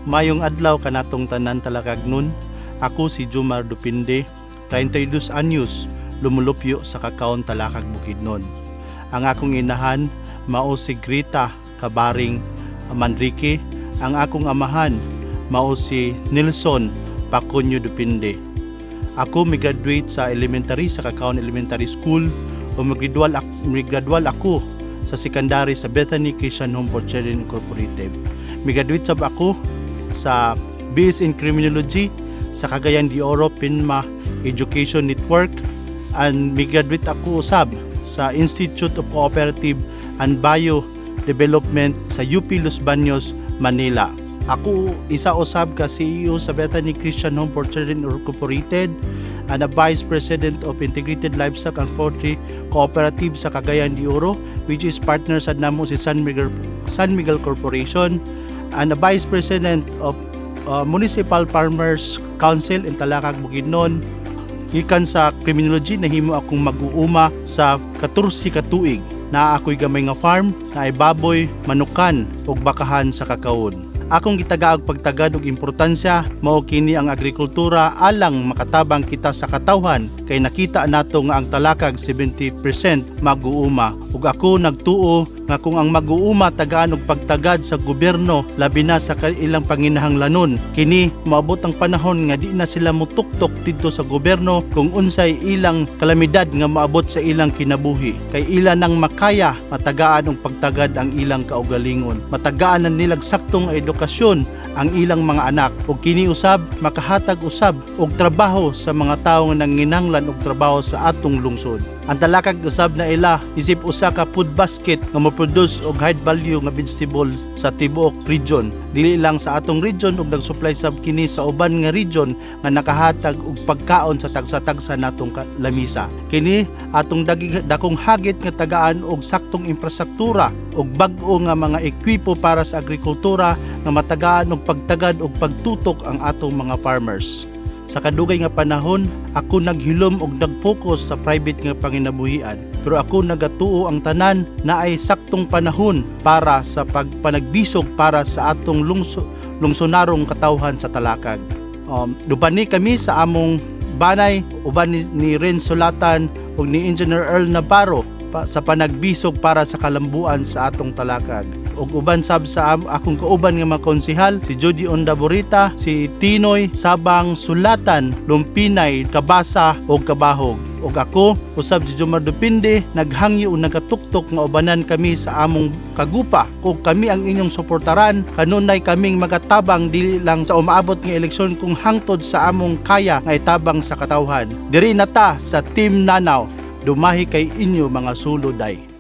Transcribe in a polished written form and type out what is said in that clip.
Mayong adlaw kanatong tanan talakagnon. Ako si Jomar Dupinde, 32 anyos, lumulupyo sa Kakaon Talakag Bukidnon. Ang akong inahan mao si Grita Kabaring Manrique. Ang akong amahan mao si Nelson Pacunyo Dupinde. Ako migraduate sa elementary sa Kakaon Elementary School o migradual ako sa secondary sa Bethany Christian Home for Children Incorporated. Migraduate sab ako sa BS in Criminology sa Cagayan de Oro Pinma Education Network, and migraduate ako usab sa Institute of Cooperative and Bio Development sa UP Los Baños, Manila. Ako isa usab ka CEO sa Bethany Christian Home for Children Incorporated and a Vice President of Integrated Livestock and Poultry Cooperative sa Cagayan de Oro, which is partner sa namo si San Miguel Corporation, and a Vice President of Municipal Farmers Council in Talakag Bukidnon. Gikan sa criminology nahimo akong mag-uuma sa 14 ka tuig na ako'y gamay nga farm na ay baboy, manukan ug bakahan sa kakaon. Akong gitagaag pagtagad og importansya mao kini ang agrikultura alang makatabang kita sa katawhan, kay nakita nato nga ang talakag 70% mag-uuma, ug ako nagtuo nga kung ang mag-uuma tagaan og pagtagad sa gobyerno labi na sa ilang panginahanglanon, kini maabot ang panahon nga di na sila mutuktok didto sa gobyerno kung unsay ilang kalamidad nga maabot sa ilang kinabuhi, kay ila nang makaya matagaan og pagtagad ang ilang kaugalingon, matagaan na nilag saktong edukasyon ang ilang mga anak, ug kini usab makahatag usab og trabaho sa mga tawo nga nanginahanglan og trabaho sa atong lungsod. Ang talakag usab na ila isip usa ka food basket nga mo-produce og high value nga vegetable sa tibuok region, dili lang sa atong region ug nag-supply sab kini sa uban nga region nga nakahatag og pagkaon sa tagsa-tagsa natong lamisa. Kini atong dakong hagit nga tagaan og saktong infrastruktura og bag-o nga mga ekwipo para sa agrikultura nga matagaan og pagtagad og pagtutok ang atong mga farmers. Sa kadugay nga panahon, ako naghilom og nag-focus sa private nga panginabuhian. Pero ako nagatuo ang tanan na ay saktong panahon para sa pagpanagbisog para sa atong lungsonarong katawhan sa Talakag. Dubani kami sa among banay, uban ni Ren Sulatan ug ni Engineer Earl Navarro sa panagbisog para sa kalambuan sa atong Talakag. Ug uban sab sa akong kauban nga mga konsehal, si Jody Ondaborita, si Tinoy Sabang Sulatan, Lumpinay, Kabasa ug Kabahog. Ug ako usab si Jomar Dupinde, naghangyo ug nagatuktok nga ubanan kami sa among kagupa. Kung kami ang inyong suportaran, kanunay kaming magatabang dili lang sa umaabot nga eleksyon kung hangtod sa among kaya nga itabang sa katawhan. Diri na ta sa Team Nanaw, dumahi kay inyo mga suluday.